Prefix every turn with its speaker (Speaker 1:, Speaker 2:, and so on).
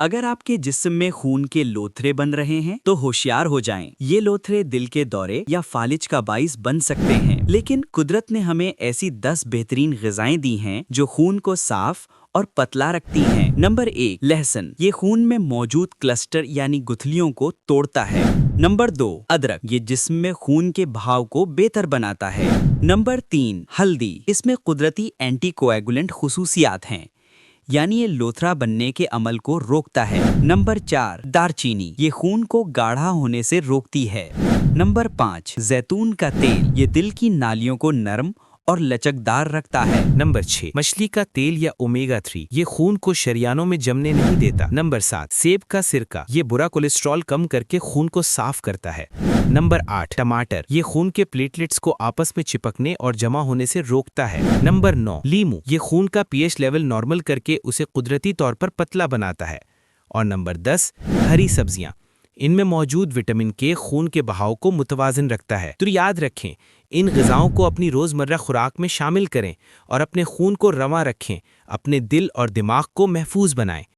Speaker 1: अगर आपके जिस्म में खून के लोथरे बन रहे हैं तो होशियार हो जाएं। ये लोथरे दिल के दौरे या फालिज का बाइस बन सकते हैं, लेकिन कुदरत ने हमें ऐसी 10 बेहतरीन ग़िज़ाएं दी हैं जो खून को साफ और पतला रखती हैं। नंबर 1, लहसुन। ये खून में मौजूद क्लस्टर यानी गुठलियों को तोड़ता है। नंबर 2, अदरक। ये जिस्म में खून के बहाव को बेहतर बनाता है। नंबर 3, हल्दी। इसमें कुदरती एंटीकोएगुलेंट खुसूसियात हैं, यानी ये लोथरा बनने के अमल को रोकता है। नंबर 4, दारचीनी। ये खून को गाढ़ा होने से रोकती है। नंबर 5, जैतून का तेल। ये दिल की नालियों को नरम और लचकदार रखता है।
Speaker 2: नंबर 6, मछली का तेल या ओमेगा 3। ये खून को शरियानों में जमने नहीं देता। नंबर 7, सेब का सिरका। ये बुरा कोलेस्ट्रॉल कम करके खून को साफ करता है। नंबर 8, टमाटर। ये खून के प्लेटलेट्स को आपस में चिपकने और जमा होने से रोकता है। नंबर 9, लीमू। ये खून का पीएच लेवल नॉर्मल करके उसे कुदरती तौर पर पतला बनाता है। और नंबर 10, हरी सब्जियां। इनमें मौजूद विटामिन के खून के बहाव को मुतवाज़िन रखता है। तो याद रखें, इन ग़िज़ाओं को अपनी रोज़मर्रा खुराक में शामिल करें और अपने खून को रवां रखें, अपने दिल और दिमाग को महफूज बनाएं।